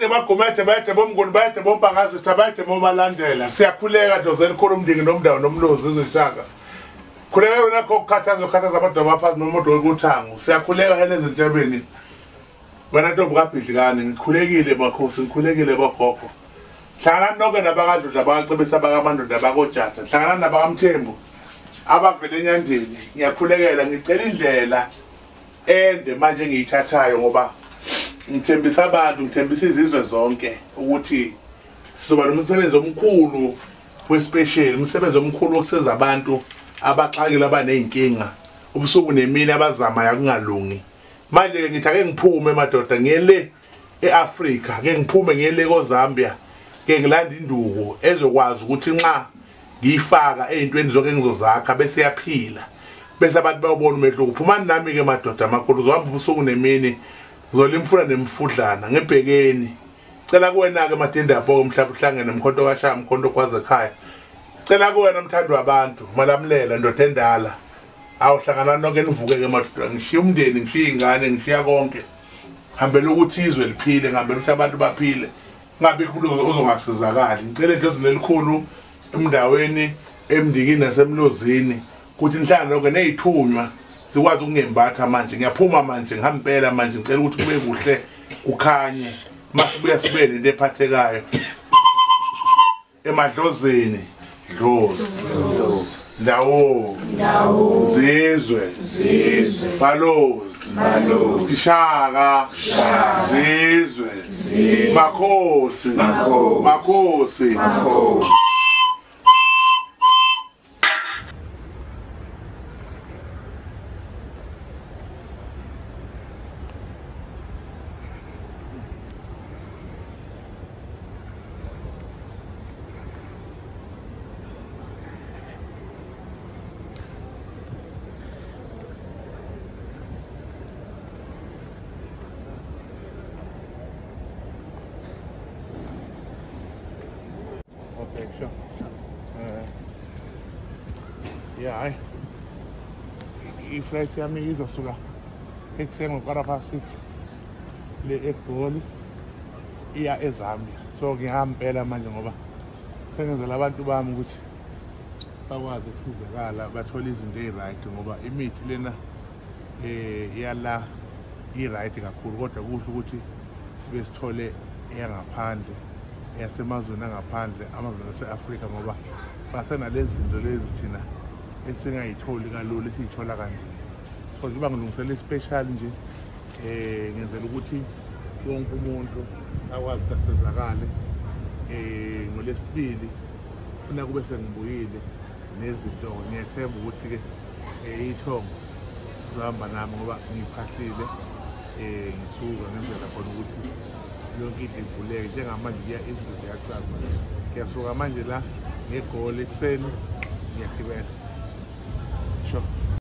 Bagomete bayede bomnguni bayede bombangazi tabayede bomalandela siyakhuleka dozeni khona umndingi nomndawo nomlozi izoshaka khuleka wena kokukhathaza abantu abaphansi nomuntu wokuthango siyakhuleka hele ezintabeni wena ntombi kaBhidlikane ngikhulekile makhosi ngikhulekile bogogo hlangana nonke nabakadludla abacebisa bakamandoda abakojata hlangana nabakamthembu abavele enyandeni ngiyakhulekela ngicela indlela ende manje ngiyithathayo ngoba ngithembisa abantu ngithembisa izizwe zonke ukuthi sizoba nomsebenzi omkhulu wespecial umsebenzi omkhulu wokusiza abantu abaxakile abaneyinkinga ubusuku nemini abazama yakungalungi manje ke ngithi ake ngiphume madoda ngiyele eAfrica ke ngiphume ngiyele koZambia ke ngilanda induku ezokwazi ukuthi nxa ngiyifaka ezintweni zonke engizozakha bese yaphila bese abantu bayobona umehluko uphumani nami ke madoda amakhulu zohamba ubusuku nemini ngizolimfuna nemfudlana ngebhekeni cela kuwena ke madindapho umhlaba uhlangene umkhonto kaShama umkhonto kwaze ekhaya cela kuwena mthandi wabantu malamlela ndoda endala awuhlangana nonke nivuke ke madoda ngishiya umndeni ngishiya ingane ngishiya konke hambela ukuthi izwe liphile ngihambela ukuthi abantu baphile ngabe kulo ozongasizakala ngicela idlozi lelikhulu emndaweni emndikini nasemlozini ukuthi nihlangane lonke nezithunywa sikwazi ukungembatha manje ngiyaphuma manje ngihambela manje ngicela ukuthi kube kuhle kukhanye masibuya sibe lento ephathekayo emadlozini dlozi ndawo zizwe balozi ishaka zizwe makhosi Sure. Yeah, i-flight yami izosuka ekuseni ngo6:15 le eGoli iya eZambia. So ngihambela manje ngoba sengenzela abantu bami ukuthi bakwazi ukusizakala bathola izinto eziright ngoba imithi lena yala i-right kakhulu kodwa kuhle ukuthi sibe sithole eyangaphandle yasemazweni angaphandle amazweni aseAfrika ngoba basenalezi zinto lezi thina esingayitholi kalula esiyithola kanzima so ngiba ngilungisele special nje ngenzela ukuthi wonke umuntu akwazi ukusizakala ngolesibili ufuna kube sengibuyile nezinto ngiyethemba ukuthi ke ithongo zohamba nami ngoba ngiphahlile ngisuka ngenzela khona ukuthi yonke into ivuleke njengamanje kuya endlini yakuqala ngiyasuka manje la ngeGoli ekuseni ngiyagibela sure